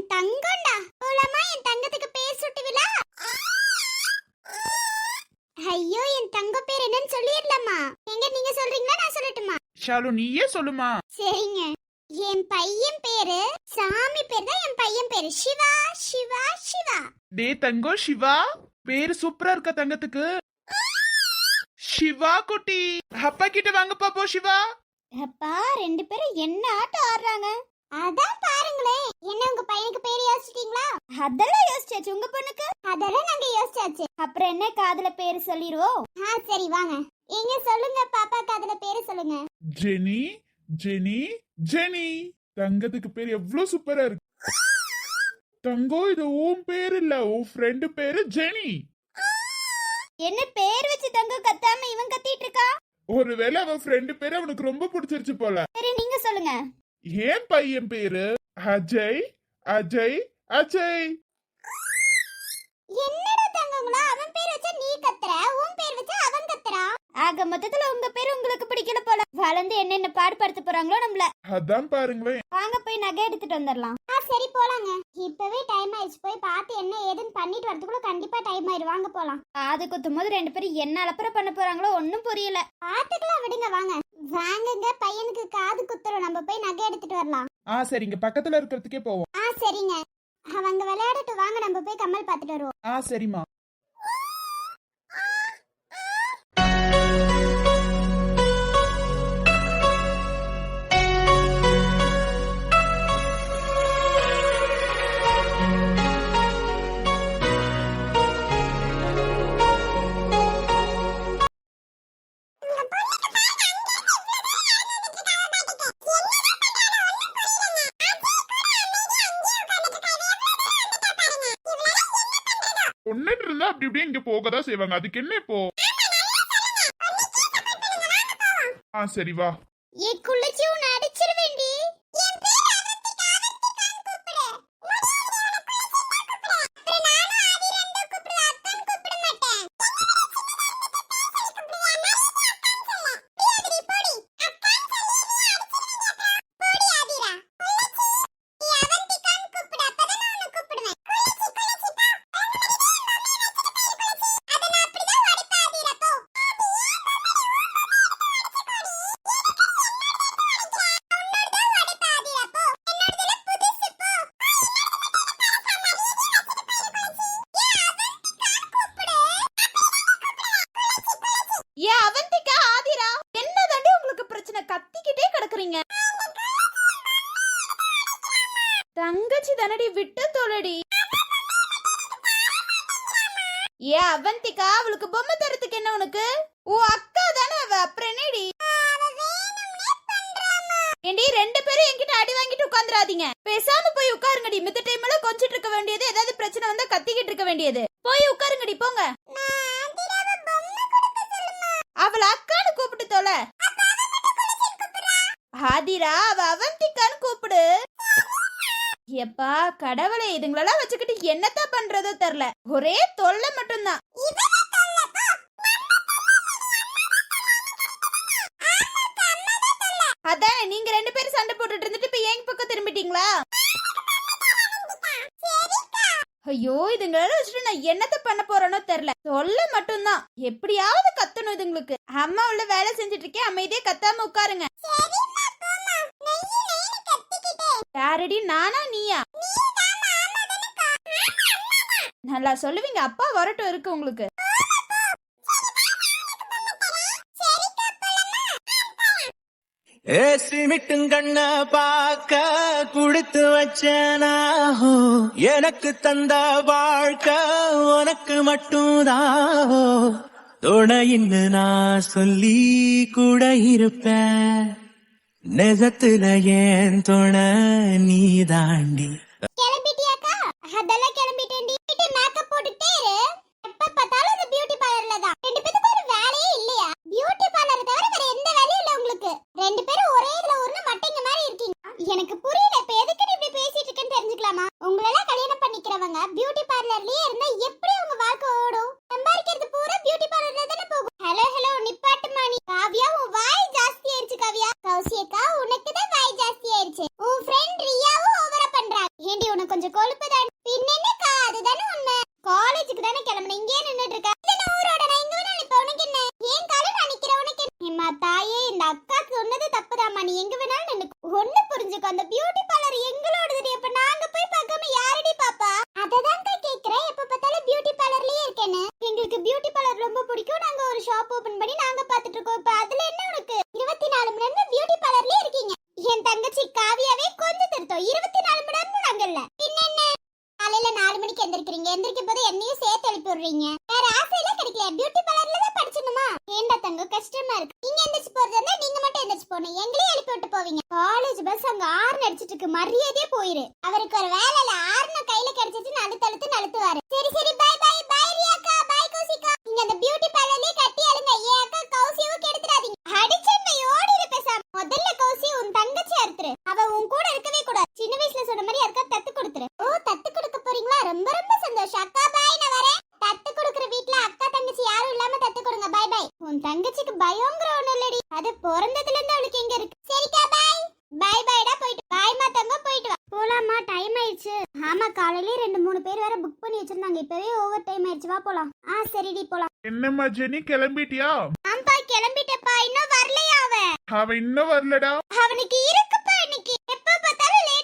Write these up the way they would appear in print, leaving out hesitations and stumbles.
என் தங்கம்டா. போலாமா என் தங்கத்துக்கு பேர் சுட்டுவிலா? ஐயோ என் தங்க பேர் என்னன்னு சொல்லிடலாமா? எங்க நீங்க சொல்றீங்களா நான் சொல்லட்டுமா? ஷாலு நீயே சொல்லுமா. சரிங்க. என் பையன் பேரு சாமி பேர் தான். என் பையன் பேரு சிவா சிவா சிவா. டே தங்கம் சிவா, பேரு சூப்பரா இருக்க தங்கத்துக்கு. சிவா குட்டி, அப்பா கிட்ட வாங்க பாப்போம் சிவா. அப்பா ரெண்டு பேரும் என்ன ஆட்டம் ஆடுறாங்க அதான் பாருங்களேன். என்ன உங்க பையனுக்கு பேர் யோசிச்சிட்டீங்களா? அதெல்லாம் யோசிச்சாச்சு. உங்க பொண்ணுக்கு? அதெல்லாம் நாங்க யோசிச்சாச்சு. அப்புறம் என்ன காதுல பேரு சொல்லிடுவோம். சரி வாங்க. எங்க சொல்லுங்க பாப்பா காதுல பேரு சொல்லுங்க. Jenny Jenny Jenny. தங்கத்துக்கு பேர் எவ்வளவு சூப்பரா இருக்கு. தங்கம் இது உன் பேர் இல்ல, உன் ஃப்ரெண்டு பேரு ஜெனி. என்ன பேர் வச்சு தங்கம் கத்தாம இவன் கத்திட்டு இருக்கா? ஒருவேளை அவன் ஃப்ரெண்டு பேரு அவனுக்கு ரொம்ப பிடிச்சிருச்சு போல. சரி நீங்க சொல்லுங்க. ஏன் பையன் பேரு அஜய் அஜய் அஜய். என்னடா தங்கங்களா, அவன் பேர் வச்சா நீ கத்துற, உன் பேர் வச்சா அவன் கத்துறா. ஆக மொத்தத்துல உங்க பேர் உங்களுக்கு பிடிக்கல போல. வளர்ந்து என்னென்ன பாடுபடுத்த போறாங்களோ நம்மள. அதான் பாருங்களேன். வாங்க போய் நகை எடுத்துட்டு வந்துடலாம். சரி போலாங்க. இப்பவே டைம் ஆயிடுச்சு. போய் பார்த்து என்ன ஏதுன்னு பண்ணிட்டு வரதுக்குள்ள கண்டிப்பா டைம் ஆயிடும். வாங்க போலாம். அது குத்தும் போது ரெண்டு பேரும் என்ன அலப்பற பண்ண போறாங்களோ ஒன்னும் புரியல. பாத்துக்கலாம் விடுங்க. வாங்க வாங்குங்க. பையனுக்கு காது குத்துறோம். நம்ம போய் நகை எடுத்துட்டு வரலாம். சரிங்க, பக்கத்துல இருக்கிறதுக்கே போவோம். சரிங்க. அவங்க விளையாடட்டு. வாங்க நம்ம போய் கம்மல் பாத்துட்டு வருவோம். சரிம்மா. ஒன்னுட்டு இருந்தா அப்படி இப்படியே இங்க போகதான் செய்வாங்க. அதுக்கு என்ன இப்போ? சரி வா. குளிச்சு உன்னை அடிச்சிருவேண்டி. தங்கச்சி தனடி விட்டு தோலடி. அவந்திகா, அவளுக்கு பொம்மை தரத்துக்கு என்ன உனக்கு? உன் அக்கா தானே அவ, அப்புறம் என்னடி? ஏண்டி ரெண்டு பேரும் என்கிட்ட அடி வாங்கிட்டு உட்கார்ந்துராதீங்க. பேசாம போய் உட்காருங்கடி. மித்த டைம் எல்லாம் கொஞ்சிட்டு இருக்க வேண்டியது, ஏதாவது பிரச்சனை வந்தா கத்திக்கிட்டு இருக்க வேண்டியது. போய் உட்காருங்கடி போங்க. அவள அக்கான்னு கூப்பிட்டு தோல. ஆதிரா, அவ அவந்திகான்னு கூப்பிடு. எப்பா கடவுளே, இதுங்களெல்லாம் வச்சுக்கிட்டு என்னத்தான் பண்றதோ தெரியல. ஒரே தொல்லை மட்டும்தான். அதான் நீங்க ரெண்டு பேரும் சண்டை போட்டுட்டு இருந்துட்டு இப்ப எங்க பக்கம் திரும்பிட்டீங்களா? ஐயோ, இதுங்களெல்லாம் வச்சுட்டு நான் என்னத்த பண்ண போறேனோ தெரியல. தொல்லை மட்டும்தான். எப்படியாவது கத்தணும் இதுங்களுக்கு. அம்மா உள்ள வேலை செஞ்சுட்டு இருக்கேன், அமைதியே கத்தாம உட்காருங்க. யாரடி, நானா நீயா? நல்லா சொல்லுவீங்க. அப்பா வரட்டும் இருக்கு உங்களுக்கு. ஏசிமிட்டுங்கண்ண பாக்க குடுத்து வச்சனாஹோ, எனக்கு தந்த வாழ்க்கை உனக்கு மட்டும்தாஹோ. துணையின்னு நான் சொல்லி கூட இருப்பேன், நெசத்துல ஏன் துணை நீ தாண்டி. கிளம்பிட்டியாக்கா? அதெல்லாம் கிளம்பிட்டேன்டி. மேக்கப் போட்டுட்டே இரு. எப்ப பார்த்தாலும் அந்த பியூட்டி பார்லர்ல தான். ரெண்டு பேருக்கு ஒரு வேலையே இல்லையா? பியூட்டி பார்லர் தவிர வேற எந்த வேலையும் இல்ல உங்களுக்கு. ரெண்டு பேரும் ஒரே இதுல ஒண்ணு மட்டைங்க மாதிரி இருக்கீங்க. எனக்கு புரியல. இப்ப எதுக்கு நீ இப்படி பேசிட்டு இருக்கேன்னு தெரிஞ்சுக்கலாமா? உங்களெல்லாம் கல்யாணம் பண்ணிக்கிறவங்க பியூட்டி பார்லர்லயே இருந்தா எப்படி உங்க வாழ்க்கை ஓடும்? சம்பாதிக்கிறது பூரா பியூட்டி பார்லர்ல தானே போகும். ஹலோ ஹலோ, நிப்பாட்டுமா நீ. காவியா, உன் வாய் ஜாஸ்தி ஆயிடுச்சு. காவியா, கௌசியக்கா உனக்கு தான் வாய் ஜாஸ்தி ஆயிடுச்சு. உன் ஃப்ரெண்ட் ரியாவும் ஓவரா பண்றா. ஏண்டி உனக்கு கொஞ்சம் ஒண்ணு புரிஞ்சுக்கோ, அந்த பியூட்டி பார்லர் எங்களோடது. அப்ப நாங்க போய் பார்க்காம யாரடி பாப்பா? அததான் கேக்குறேன், எப்ப பார்த்தாலும் பியூட்டி பார்லர்லயே இருக்கேன்னு. எங்களுக்கு பியூட்டி பார்லர் ரொம்ப பிடிக்கும், நாங்க ஒரு ஷாப் ஓபன் பண்ணி நாங்க பாத்துட்டு இருக்கோம். இப்ப அதுல என்ன உனக்கு? 24 மணி நேரம் பியூட்டி பார்லர்லயே இருக்கீங்க. என் தங்கச்சி காவியாவே கொஞ்சம் திருத்தம், 24 மணி நேரமும் நாங்க இல்ல. பின்ன என்ன? காலையில 4 மணிக்கு எந்திரிக்கிறீங்க, எந்திரிக்கும் போது என்னையும் சேர்த்து எழுப்பி விடுறீங்க. வேற ஆசையெல்லாம் கிடைக்கல, பியூட்டி பார்லர்ல தான் படிச்சணுமா? ஏண்டா தங்க கஷ்டமா இருக்கு. நீங்க எந்திரிச்சு போறதா இருந்தா நீங்க மட்டும் எந்திரிச்சு போகணும், எங்களையும் எழுப்பி விட்டு போவீங்க. காலேஜ் பஸ் அங்க ஆர்ன் அடிச்சிட்டு இருக்கு, மரியாதையே போயிரு. அவருக்கு ஒரு வேலை இல்ல, ஆர்ன கையில கிடைச்சிட்டு நழுத்துவாரு. சரி சரி, பை பை. பை ரியாக்கா, பை கௌசிகா. நீங்க அந்த பியூட்டி பார்லர்லயே கட்டி அழுங்க. ஏன் அக்கா கௌசியவும் கெடுத்துறாதீங்க. அடிச்சேன் ஓடிடு பேசாம. முதல்ல கௌசி உன் தங்கச்சி அறுத்துரு, அவ உன் கூட இருக்கவே கூடாது. சின்ன வயசுல சொன்ன மாதிரி யாருக்கா தத்து கொடுத்துரு. ஓ, தத்து கொடுக்க போறீங்களா? ரொம்ப ரொம்ப சந்தோஷம் அக்கா. பாய், நான் வரேன். தத்து கொடுக்குற வீட்ல அக்கா தங்கச்சி யாரும் இல்லாம தத்து கொடுங்க. Bye bye. உன் தங்கச்சிக்கு பயங்கர ஒண்ணு இல்லடி, அது பிறந்ததுல இருந்து அவளுக்கு எங்க இருக்கு. சரிக்கா, பாய். பை பைடா, போயிட்டு பாய்மா தங்க, போயிட்டு வா. போலாமா, டைம் ஆயிடுச்சு. ஆமா, காலையிலே 2-3 பேர் வேற புக் பண்ணி வச்சிருந்தாங்க, இப்பவே ஓவர் டைம் ஆயிடுச்சு. வா போலாம். சரிடி போலாம். என்னம்மா ஜெனி, கிளம்பிட்டியா? ஆம்பா, கிளம்பிட்டப்பா. இன்னும் வரலையா அவன் இன்னும் வரலடா. அவனுக்கு இருக்குப்பா இன்னைக்கு. எப்ப பார்த்தாலும் லேட்.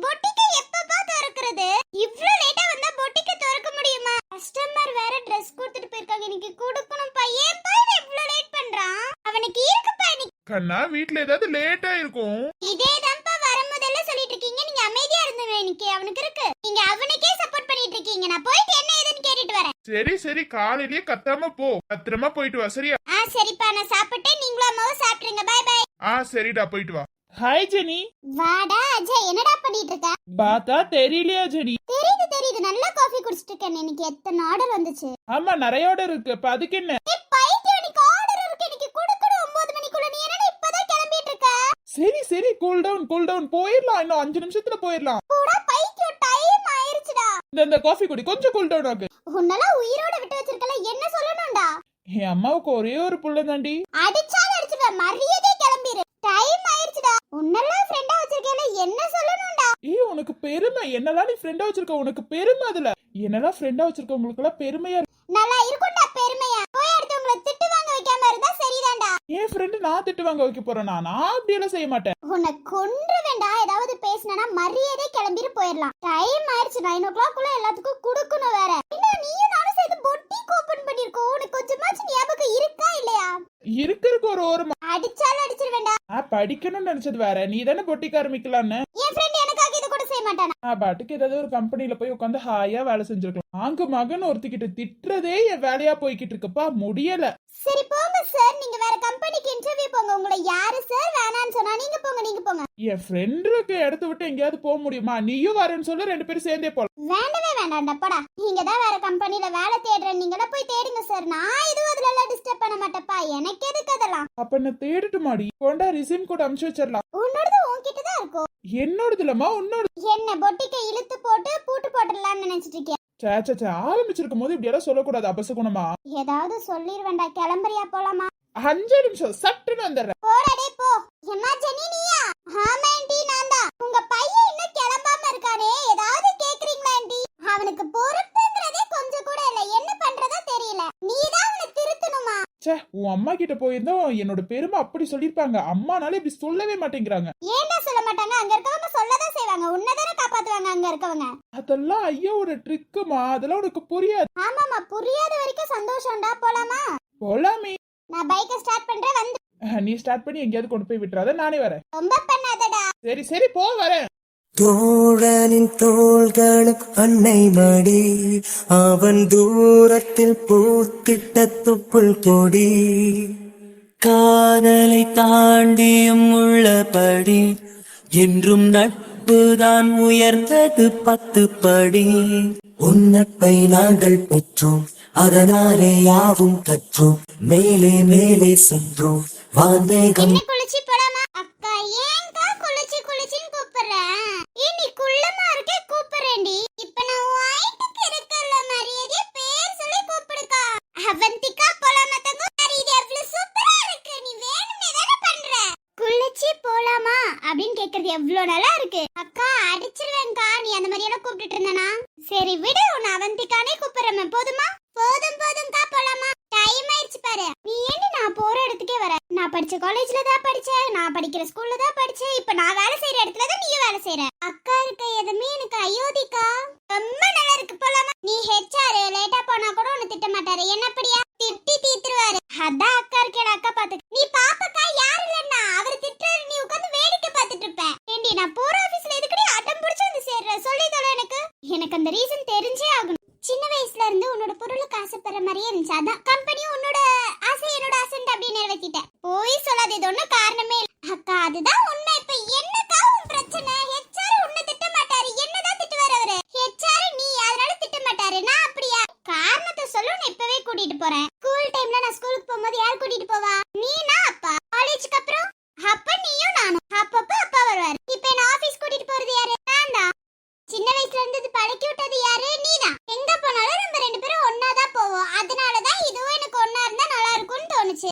பொட்டிக்க எப்பப்பா திறக்கிறது? இவ்ளோ லேட்டா வந்தா பொட்டிக்க திறக்க முடியுமா? கஸ்டமர் வேற Dress கொடுத்துட்டு போயிருக்காங்க, இன்னைக்கு கொடுக்கணும்ப்பா. ஏன்பா இவ்ளோ லேட் பண்றான்? அவனுக்கு இருக்குப்பா இன்னைக்கு. கண்ணா, வீட்ல ஏதாவது லேட்டா இருக்கும். இதேதான்ப்பா வரும்போதெல்ல சொல்லிட்டு இருக்கீங்க, நீங்க அமைதியா இருந்தீங்க. இன்னைக்கு அவனுக்கு இருக்கு, நீங்க அவனுக்கே சப்போர்ட் பண்ணிட்டு இருக்கீங்க. நான் போயிட்டு என்ன ஏதுன்னு கேட்டுட்டு வரேன். சரி சரி, காலையிலேயே கத்தாம போ, பத்திரமா போயிட்டு வா. சரியா? சரிப்பா, நான் சாப்பிட்டேன், நீங்களும் அம்மாவும் சாப்பிட்டுருங்க. By by. சரிடா, போயிட்டு வா. Hi Jenny. வாடா அஜய், என்னடா பண்ணிட்டு இருக்க? பார்த்தா தெரியலையா ஜெனி? தெரியுது, நல்லா காஃபி குடிச்சிட்டு இருக்கேன். எனக்கு எத்தனை ஆர்டர் வந்துச்சு? ஆமா, நிறைய ஆர்டர் இருக்கு. இப்ப அதுக்கு என்ன? பைத்தியம், ஆர்டர் இருக்கு, எனக்கு கொடுக்கணும் 9 மணிக்குள்ள. நீ என்னடா இப்பதான் கிளம்பிட்டு இருக்க? சரி கூல் டவுன் போயிடலாம். இன்னும் 5 நிமிஷத்துல போயிடலாம். போடா பைத்தியம், டைம் ஆயிருச்சுடா. இந்த காஃபி குடி, கொஞ்சம் கூல் டவுன் ஆகு. உன்னெல்லாம் உயிரோட விட்டு வச்சிருக்கல, என்ன சொல்லணும்டா? என் அம்மாவுக்கு ஒரே ஒரு புள்ள தாண்டி. அடிச்சாலும் அடிச்சுடுவேன், மரியாதை கிளம்பிரு. டைம் ஆயிருச்சுடா. உன்னெல்லாம் ஃப்ரெண்டா வச்சிருக்கல, என்ன சொல்லணும்டா? உனக்கு பெருமை. என்னெல்லாம் நீ ஃப்ரெண்டா வச்சிருக்க, உனக்கு பெருமை. அதுல என்னெல்லாம் ஃப்ரெண்டா வச்சிருக்க உங்களுக்கு எல்லாம் பெருமையா இருக்கு. நல்லா இருக்கும்டா பெருமையா. போய் அடுத்தவங்கள திட்டு வாங்க வைக்காம இருந்தா சரிதான்டா. என் ஃப்ரெண்டு நான் திட்டு வாங்க வைக்க போறேனா? நான் அப்படி எல்லாம் செய்ய மாட்டேன். உன்னை கொன்று வேண்டா. ஏதாவது பேசினா மரியாதை கிளம்பிட்டு போயிடலாம். டைம் ஆயிருச்சு, 9 o'clock குள்ள எல்லாத்துக்கும் கொடுக்கணும் வேற. என்ன நீயும் நானும் சேர்ந்து பொட்டிக் ஓபன் பண்ணிருக்கோம். உனக்கு கொஞ்சமாச்சும் ஞாபகம் இருக்கா இல்லையா? இருக்கு ஒரு ஓரமா. அடிச்சாலும் அடிச்சிருவேண்டா. படிக்கணும்னு நினைச்சது வேற, நீ தானே பொட்டிக்கு ஆரம்பிக்கலான்னு. என் ஃப்ரெண்ட் எனக்காக இது கூட செய்ய மாட்டானா? பாட்டுக்கு ஏதாவது ஒரு கம்பெனில போய் உட்காந்து ஹாயா வேலை செஞ்சிருக்கலாம். ஆங்கு மகன் ஒருத்திக்கிட்ட திட்டுறதே என் வேலையா போய்கிட்டு இருக்குப்பா, முடியல. சரி போங்க சார், நீங்க வேற கம்பெனிக்கு இன்டர்வியூ போங்க. உங்களை யாரு சார் வேணான்னு சொன்னா? நீங்க போங்க. என் ஃப்ரெண்டுக்கு இடத்த விட்டு எங்கேயாவது போக முடியுமா? நீயும் வரேன்னு சொல்லு, 2 பேரும் சேர்ந்தே போலாம். வேண்டவே வேண்டாம்டா, போடா. நீங்க தான் வேற கம்பெனில வேலை தேடுறேன், நீங்க போய் தேடுங்க சார். நான் இதுவும் அதுல எல்லாம் டிஸ்டர்ப் பண்ண மாட்டேப்பா. எனக்கு எதுக்கு அதெல்லாம்? அப்ப நான் தேடிட்டு மாடி கொண்டா, ரிசீம் கூட அனுப்பிச்சு வச்சிடலாம். உன்னோடது உன்கிட்ட தான் இருக்கும். என்னோடது இல்லம்மா, உன்னோட. என்ன பொட்டிக்க இழுத்து போட்டு பூட்டு போட்டுடலாம்னு நினைச்சிட்டு இருக்கேன். ஆரம்பிச்சிருக்கும் போது இப்படி எல்லாம் சொல்லக்கூடாது, அபசகுணமா. ஏதாவது சொல்லிருவேண்டா. கிளம்புறியா, போலாமா? 5 நிமிஷம் சட்டுன்னு வந்துடுறேன். போடா போ. எம்மா ஜெனி நீயா? ஆமா ஆண்டி, நான் தான். உங்க பையன் இன்னும் கிளம்பாம இருக்கானே, ஏதாவது கேக்குறீங்களா ஆண்டி? அவனுக்கு பொறுப்புங்கிறதே கொஞ்சம் கூட இல்ல, என்ன பண்றதோ தெரியல. நீதான் அவனை திருத்தணுமா? உன் அம்மா கிட்ட போயிருந்தோம் என்னோட பெருமை அப்படி சொல்லிருப்பாங்க. அம்மானால இப்படி சொல்லவே மாட்டேங்கிறாங்க. ஏன்னா சொல்ல மாட்டாங்க? அங்க இருக்கவங்க சொல்லதான் செய்வாங்க. உன்னதானே காப்பாத்துவாங்க அங்க இருக்கவங்க. அதெல்லாம் ஐயோட ட்ரிக்குமா, அதெல்லாம் உனக்கு புரியாது. ஆமாமா, புரியாத வரைக்கும் சந்தோஷம்டா. போலாமா? போலாமே. நான் பைக்க ஸ்டார்ட் பண்றேன், வந்து. நீ ஸ்டார்ட் பண்ணி எங்கேயாவது கொண்டு போய் விட்டுறாத, நானே வரேன். ரொம்ப பண்ணாதடா. சரி போ, வரேன். தோழனின் தோள்களும் அன்னை மடி, அவன் தூரத்தில் பூத்திட்ட தொப்புள் கொடி, காதலை தாண்டியும் உள்ளபடி என்றும் நட்புதான் உயர்ந்தது 10 படி. உன்னப்பை நாங்கள் பெற்றோம், அதனாலே யாவும் கற்றோம், மேலே மேலே சென்றோம் வாந்தேகம். குளிச்சு போலாமா? அக்கா ஏன்க்கா குளிச்சின்னு கூப்பிடுறேன்? நீ குள்ளமா இருக்க கூப்பிடுறேன்டி. இப்ப நான் வாய்ட்டுக்கு இருக்கல, மரியாதை பேர் சொல்லி கூப்பிடுக்கா. அவந்திகா போலாமா தங்க? இது எவ்வளவு சூப்பரா இருக்கு, நீ வேணும்னே தானே பண்ற. குளிச்சு போலாமா அப்படின்னு கேக்குறது எவ்வளவு நல்லா இருக்கு. அக்கா அடிச்சிருவேன்க்கா நீ அந்த மாதிரி எல்லாம் கூப்பிட்டு இருந்தனா. சரி விடு, உன்னை அவந்திகானே கூப்பிடுறேன். போதுமா? போதும்க்கா, போலாமா? டைம் ஆயிடுச்சு பாரு. நீ ஏன் நான் போற இடத்துக்கே வர? நான் படிச்ச காலேஜ்ல தான் படிச்சேன், நான் படிக்கிற ஸ்கூல்ல தான் படிச்சேன். ஆச்சு. இப்ப நான் வேலை செய்யற இடத்துல தான் நீயும் வேலை செய்யற. அக்கா இருக்க எதுவுமே எனக்கு அயோத்திக்கா. ரொம்ப நல்லா இருக்கு, போலாமா? நீ ஹெச்ஆர் லேட்டா போனா கூட உன்னை திட்ட மாட்டாரு. என்னப்படியா திட்டி தீத்துருவாரு. அதான் அக்கா இருக்கேன், அக்கா பாத்து. நீ பாப்பக்கா யாரு இல்லன்னா அவர் திட்டுறாரு, நீ உட்கார்ந்து வேடிக்கை பார்த்துட்டு இருப்ப. ஏண்டி நான் போற ஆபீஸ்ல எதுக்குடி அடம் பிடிச்சு வந்து சேர்ற? சொல்லி தொலை எனக்கு அந்த ரீசன் தெரிஞ்சே ஆகணும். சின்ன வயசுல இருந்து உன்னோட பொருளுக்கு ஆசைப்படுற மாதிரியே இருந்துச்சு. அதான் கம்பெனியும் உன்னோட ஆசை என்னோட ஆசைன்னு அப்படியே நிறைவேற்றிட்டேன். போய் சொல்லாத, இது ஒன்னும் காரணமே இல்ல. அக்கா அதுதான் உண்மை. இப்ப என்னக்கா உன் பிரச்சனை? ஹெச்ஆர் உன்னை திட்ட மாட்டாரு, என்னதான் திட்டுவாரு அவரு. ஹெச்ஆர் நீ அதனால திட்ட மாட்டாரு. நான் அப்படியா? காரணத்தை சொல்லு, நான் இப்பவே கூட்டிட்டு போறேன். ஸ்கூல் டைம்ல நான் ஸ்கூலுக்கு போகும்போது யார் கூட்டிட்டு போவா? நீனா அப்பா. காலேஜுக்கு அப்புறம் அப்ப நீயும் நானும். அப்பப்ப அப்பா வருவாரு. இப்ப என்ன ஆபீஸ் கூட்டிட்டு போறது யாரு? நான் தான். சின்ன வயசுல இருந்து பழக்கி விட்டது யாரு? நீதான். எங்க போனாலும் நம்ம ரெண்டு பேரும் ஒன்னாதான் போவோம். அதனாலதான் இதுவும் எனக்கு ஒன்னா இருந்தா நல்லா இருக்கும்னு தோணுச்சு.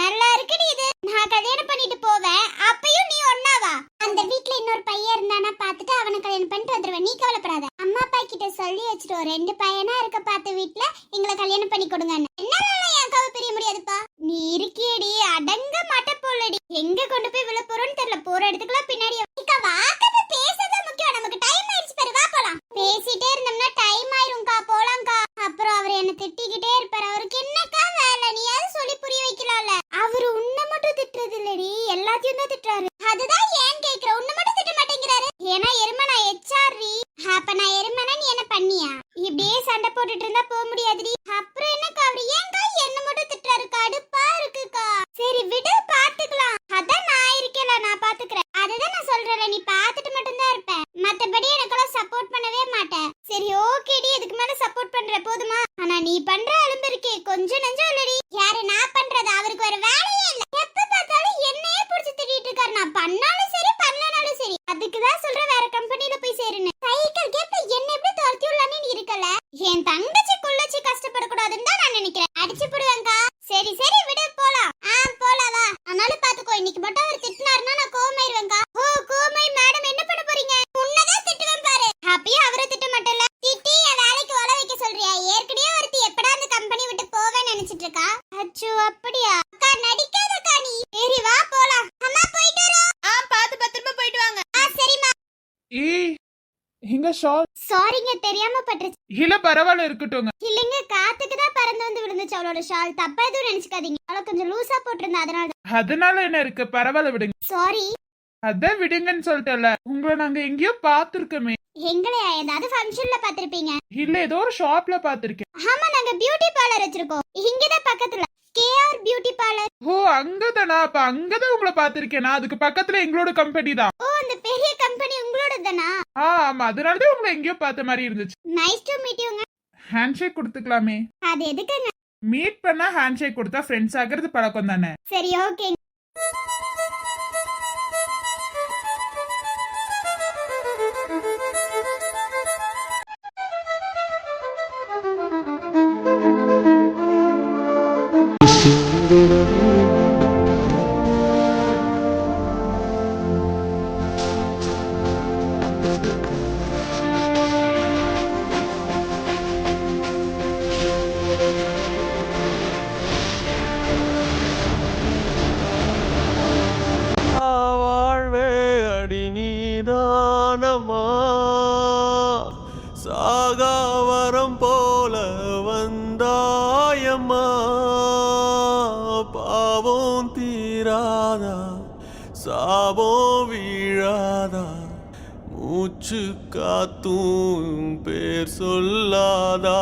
நல்லா இருக்குடி இது. நான் கல்யாணம் பண்ணிட்டு போவேன், அப்பயும் நீ ஒன்னாவா? அந்த வீட்ல இன்னொரு பையன் இருந்தானா பாத்துட்டு அவனை கல்யாணம் பண்ணிட்டு வந்துருவேன். நீ கவலைப்படாத. அம்மா அப்பா கிட்ட சொல்லி வச்சுட்டு ரெண்டு பையனா இருக்க பார்த்த வீட்ல எங்களை கல்யாணம் பண்ணி கொடுங்கன்னு. என்னால என் கவை பிரிய முடியாதுப்பா. நீ இருக்கியடி, அடங்க மாட்ட போலடி. எங்க கொண்டு போய் விழ போறோம்னு தெரியல. போற இடத்துக்குலாம் பின்னாடி வாக்கத பேசத முக்கியம். நமக்கு டைம் ஆயிடுச்சு பாரு, வா போலாம். பேசிட்டே இருந்தோம்னா டைம் ஆயிரும்க்கா, போலாம்க்கா. அப்புறம் அவர் என்ன திட்டிக்கிட்டே இருப்பாரு. அவருக்கு என்னக்கா வேலை? நீயாவது சொல்லி புரிய வைக்கலாம்ல. அவரு உன்னை மட்டும் திட்டுறது இல்லடி, எல்லாத்தையும் தான் திட்டுறாரு. அதுதான் ஏன் கேக்குற? உன்னை மட்டும் திட்ட மாட்டேங்கிறாரு. ஏன்னா எருமை நான் ஹெச்ஆர்ரி. அப்ப நான் எருமைனா நீ என்ன பண்ணியா? இப்படியே சண்டை போட்டுட்டு இருந்தா போக முடியாதுடி. அப்புறம் என்னக்கா அவரு ஏன்க்கா என்ன மட்டும் திட்டுறாரு? கடுப்பா இருக்குக்கா. சரி விடு, பாத்துக்கலாம். அதான் நான் இருக்கேல, நான் பாத்துக்கிறேன். அதுதான் நான் சொல்றேன், நீ பாத்துட்டு மட்டும் தான் இருப்ப. மத்தபடி எனக்கெல்லாம் சப்போர்ட் பண்ணவே மாட்டேன். சரி ஓகேடி, இதுக்கு மேல சப்போர்ட் பண்ற போதுமா? ஆனா நீ பண்ற அலும்பு இருக்கே கொஞ்சம் நெஞ்சம் இல்லடி. யாரு நான் பண்றது? அவருக்கு வேற வேலையே இல்ல. எப்ப பார்த்தாலும் என்னையே புடிச்சு திட்டிட்டு இருக்காரு. நான் பண்ணாலும் சரி பண்ணலனாலும் சரி. அதுக்குதான் சொல்றேன் வேற கம்பெனில போய் சேருன்னு. சைக்கிள் கேப்ல என்ன எப்படி துரத்தி விடலான்னு நீ இருக்கல. என் தங்கச்சி குள்ளச்சி கஷ்டப்படக்கூடாதுன்னு தான் நான் நினைக்கிறேன். அடிச்சு போடுவேங்கா. சரி சரி விடு, போலாம். போலாம் வா. ஆனாலும் பாத்துக்கோ, இன்னைக்கு மட்டும் அவர் திட்டினாருன்னா நான் கோவமாயிருவேங்கா. ஓ கோமை மேடம், என்ன பண்ண போறீங்க? உன்னதான் திட்டுவேன் பாரு. அப்பயும் அவரை திட்ட மாட்டல. திட்டி என் வேலைக்கு வர வைக்க சொல்றியா? ஏற்கனவே ஒருத்தி எப்படா அந்த கம்பெனி விட்டு போவேன்னு நினைச்சிட்டு இருக்கா. அச்சோ அப்படியா? அக்கா நடிக்காதக்கா நீ. சரி வா போலாம். அம்மா போயிட்டு வரோம். பாத்து பத்திரமா போயிட்டு வாங்க. சரிம்மா. ஏய் எங்க ஷால்? சாரிங்க, தெரியாம பட்டுருச்சு. இல்ல பரவாயில்ல, இருக்கட்டும்ங்க. இல்லைங்க, காத்துக்கு தான் பறந்து வந்து விழுந்துச்சு அவளோட ஷால். தப்பா எதுவும் நினைச்சுக்காதீங்க. அவளை கொஞ்சம் லூசா போட்டிருந்தா, அதனால என்ன இருக்கு, பரவாயில்ல விடுங்க. சாரி. அதான் விடுங்கன்னு சொல்லிட்டல. உங்களை நாங்க எங்கேயோ பாத்துருக்கோமே. எங்களையா? ஏதாவது ஃபங்க்ஷன்ல பாத்திருப்பீங்க. இல்ல ஏதோ ஒரு ஷாப்ல பாத்திருக்கேன். ஆமா, நாங்க பியூட்டி பார்லர் வச்சிருக்கோம். இங்கதான் பக்கத்துல கேஆர் பியூட்டி பார்லர். ஓ அங்கதானா? அப்ப அங்கதான் உங்களை பாத்திருக்கேன். அதுக்கு பக்கத்துல எங்களோட கம்பெனி தான். ஓ அந்த பெரிய கம்பெனி உங்களோட தானா? ஆமா, அதனாலதான் உங்களை எங்கேயோ பார்த்த மாதிரி இருந்துச்சு. நைஸ் டு மீட் யூங்க. ஹேண்ட்ஷேக் கொடுத்துக்கலாமே? அது எதுக்குங்க? மீட் பண்ணா ஹேண்ட்ஷேக் கொடுத்தா ஃப்ரெண்ட்ஸ் ஆகிறது பழக்கம் தானே. சரி ஓகே. வாழ்வே அடி நீதானம்மா, சாகாவரம் போல வந்தாயம்மா, பாவம் தீராதா, சாபம் வீழாதா, மூச்சு காத்தும் பேர் சொல்லாதா.